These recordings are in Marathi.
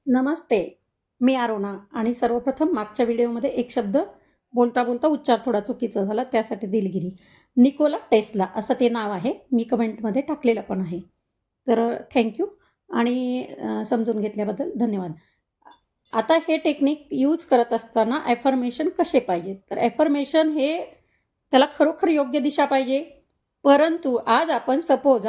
नमस्ते. मी अरुणा आणि सर्वप्रथम मागच्या व्हिडिओमध्ये एक शब्द बोलता बोलता उच्चार थोडा चुकीचा झाला, त्यासाठी दिलगिरी. निकोला टेस्ला असं ते नाव आहे. मी कमेंटमध्ये टाकलेलं पण आहे. तर थँक आणि समजून घेतल्याबद्दल धन्यवाद. आता हे टेक्निक यूज करत असताना ॲफर्मेशन कसे पाहिजेत? तर ॲफर्मेशन हे त्याला खरोखर योग्य दिशा पाहिजे. परंतु आज आपण सपोज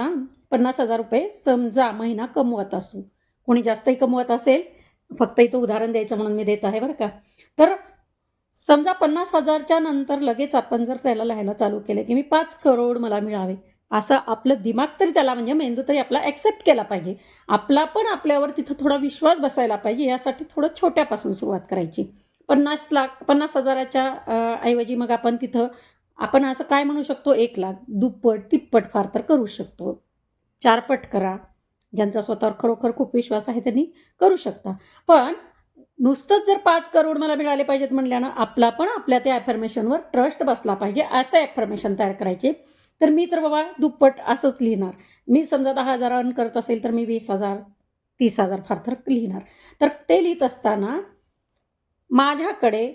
₹50,000 समजा महिना कमवत असू. कोणी जास्तही कमवत असेल, फक्त इथं उदाहरण द्यायचं म्हणून मी देत आहे बरं का. तर समजा 50,000च्या नंतर लगेच आपण जर त्याला लिहायला चालू केलं, की मी 5 करोड मला मिळावे, असं आपलं दिमाग तरी त्याला म्हणजे मेंदू तरी आपला ॲक्सेप्ट केला पाहिजे. आपला पण आपल्यावर तिथं थोडा विश्वास बसायला पाहिजे. यासाठी थोडं छोट्यापासून सुरुवात करायची. 50,000च्या ऐवजी मग आपण तिथं आपण असं काय म्हणू शकतो, 1,00,000 दुप्पट, तिप्पट फार तर करू शकतो. 4 पट करा. ज्यांचा स्वतःवर खरोखर खूप विश्वास आहे त्यांनी करू शकता. पण नुसतंच जर 5 करोड मला मिळाले पाहिजेत म्हणल्यानं आपला पण आपल्या त्या अफर्मेशनवर ट्रस्ट बसला पाहिजे, असं अफर्मेशन तयार करायचे. तर मी तर बाबा दुप्पट असंच लिहिणार. मी समजा 10,000 अर्न करत असेल तर मी 20,000, 30,000 फार तर लिहिणार. तर ते लिहित असताना माझ्याकडे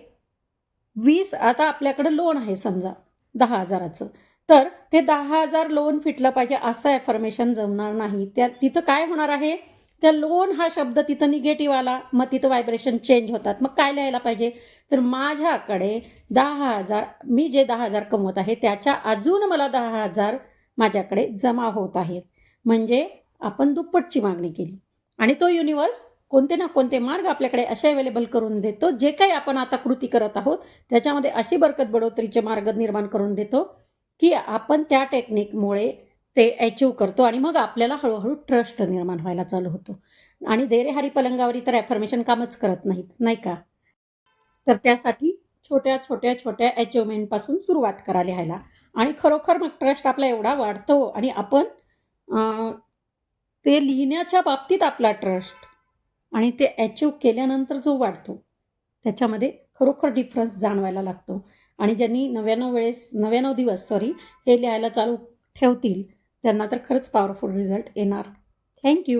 20 आता आपल्याकडे लोन आहे समजा 10,000चं. तर ते 10,000 लोन फिटलं पाहिजे असं अफर्मेशन जमणार नाही. तिथं काय होणार आहे, त्या लोन हा शब्द तिथं निगेटिव्ह आला, मग तिथं व्हायब्रेशन चेंज होतात. मग काय लिहायला पाहिजे, तर माझ्याकडे 10,000 मी जे 10,000 कमवत आहे त्याच्या अजून मला 10,000 माझ्याकडे जमा होत आहेत. म्हणजे आपण दुप्पटची मागणी केली आणि तो युनिव्हर्स कोणते ना कोणते मार्ग आपल्याकडे असे अवेलेबल करून देतो, जे काही आपण आता कृती करत आहोत त्याच्यामध्ये अशी बरकत बढोतरीचे मार्ग निर्माण करून देतो, की आपण त्या टेक्निकमुळे ते अचीव्ह करतो आणि मग आपल्याला हळू-हळू ट्रस्ट निर्माण व्हायला चालू होतो. आणि "दे रे हरी पलंगावरी" तर अफर्मेशन कामच करत नाहीत, नाही का? तर त्यासाठी छोट्या-छोट्या अचिव्हमेंटपासून सुरुवात करा लिहायला आणि खरोखर मग ट्रस्ट आपला एवढा वाढतो आणि आपण अ, ते लिहिण्याच्या बाबतीत आपला ट्रस्ट आणि ते अचीव्ह केल्यानंतर जो वाढतो, त्याच्यामध्ये खरोखर डिफरन्स जाणवायला लागतो. आणि ज्यांनी 99 दिवस हे लिहायला चालू ठेवतील, त्यांना तर खरंच पॉवरफुल रिझल्ट येणार. थँक